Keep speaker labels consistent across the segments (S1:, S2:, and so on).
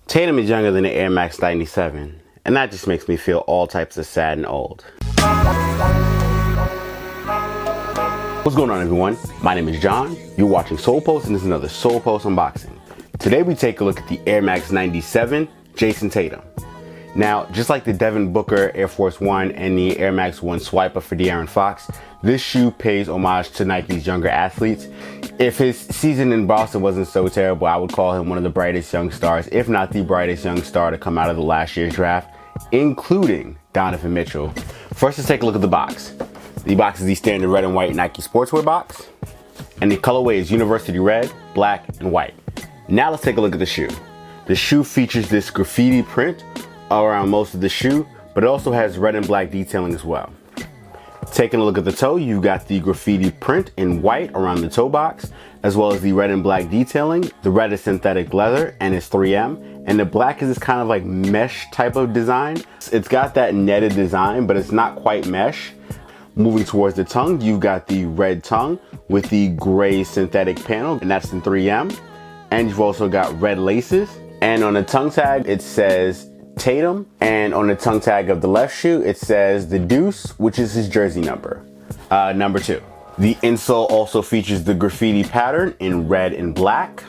S1: Tatum is younger than the Air Max 97, and that just makes me feel all types of sad and old. What's going on, everyone? My name is John. You're watching Solepost, and this is another Solepost unboxing. Today we take a look at the Air Max 97 Jayson Tatum. Now, just like the Devin Booker Air Force One and the Air Max 1 Swiper for De'Aaron Fox, this shoe pays homage to Nike's younger athletes. If his season in Boston wasn't so terrible, I would call him one of the brightest young stars, if not the brightest young star to come out of the last year's draft, including Donovan Mitchell. First, let's take a look at the box. The box is the standard red and white Nike sportswear box, and the colorway is university red, black, and white. Now let's take a look at the shoe. The shoe features this graffiti print around most of the shoe, but it also has red and black detailing as well. Taking a look at the toe, you've got the graffiti print in white around the toe box, as well as the red and black detailing. The red is synthetic leather and it's 3M, and the black is this kind of like mesh type of design. It's got that netted design, but it's not quite mesh. Moving towards the tongue, you've got the red tongue with the gray synthetic panel, and that's in 3M. And you've also got red laces. And on the tongue tag, it says Tatum, and on the tongue tag of the left shoe it says the Deuce, which is his jersey number, number 2. The insole also features the graffiti pattern in red and black.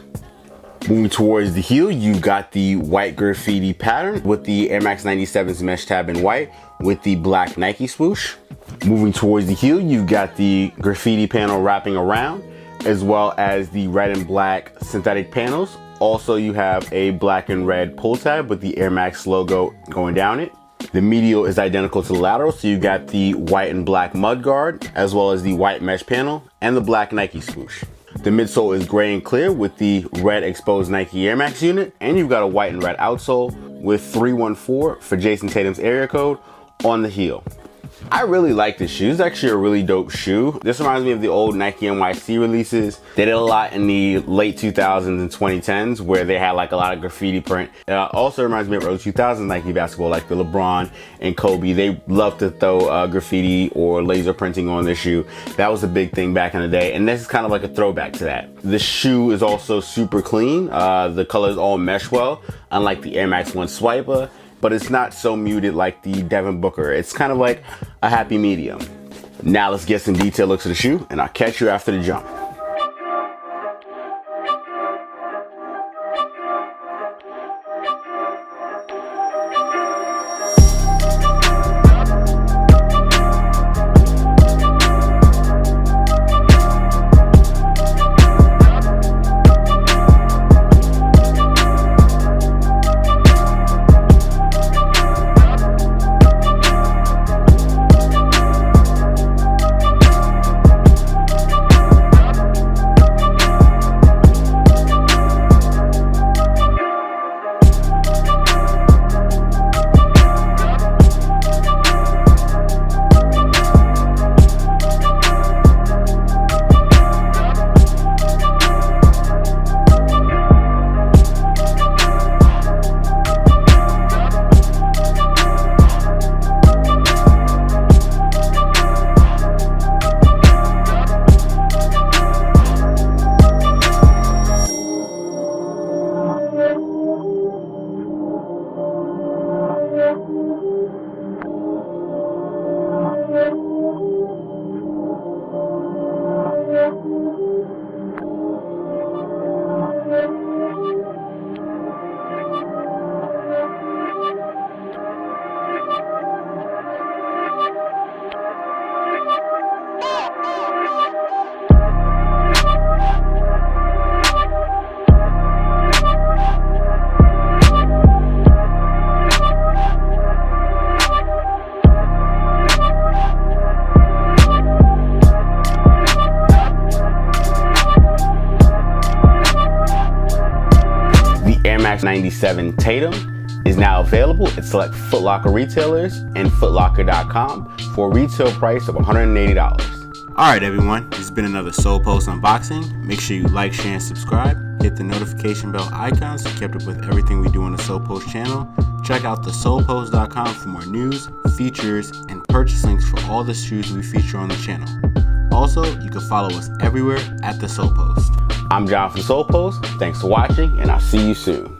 S1: Moving towards the heel, you've got the white graffiti pattern with the Air Max 97's mesh tab in white with the black Nike swoosh. Moving towards the heel, you've got the graffiti panel wrapping around, as well as the red and black synthetic panels. Also, you have a black and red pull tab with the Air Max logo going down it. The medial is identical to the lateral, so you got the white and black mudguard, as well as the white mesh panel and the black Nike swoosh. The midsole is gray and clear with the red exposed Nike Air Max unit, and you've got a white and red outsole with 314 for Jayson Tatum's area code on the heel. I really like this shoe. It's actually a really dope shoe. This reminds me of the old Nike NYC releases. They did a lot in the late 2000s and 2010s where they had like a lot of graffiti print. Also reminds me of early 2000s Nike basketball, like the LeBron and Kobe. They love to throw graffiti or laser printing on their shoe. That was a big thing back in the day, and this is kind of like a throwback to that. The shoe is also super clean. The colors all mesh well, unlike the Air Max 1 Swiper. But it's not so muted like the Devin Booker. It's kind of like a happy medium. Now let's get some detailed looks at the shoe, and I'll catch you after the jump. Max 97 Tatum is now available at select Foot Locker retailers and footlocker.com for a retail price of $180. Alright everyone, this has been another Solepost unboxing. Make sure you like, share, and subscribe. Hit the notification bell icon so you're kept up with everything we do on the Solepost channel. Check out the Solepost.com for more news, features, and purchase links for all the shoes we feature on the channel. Also, you can follow us everywhere at the Solepost. I'm John from Solepost. Thanks for watching, and I'll see you soon.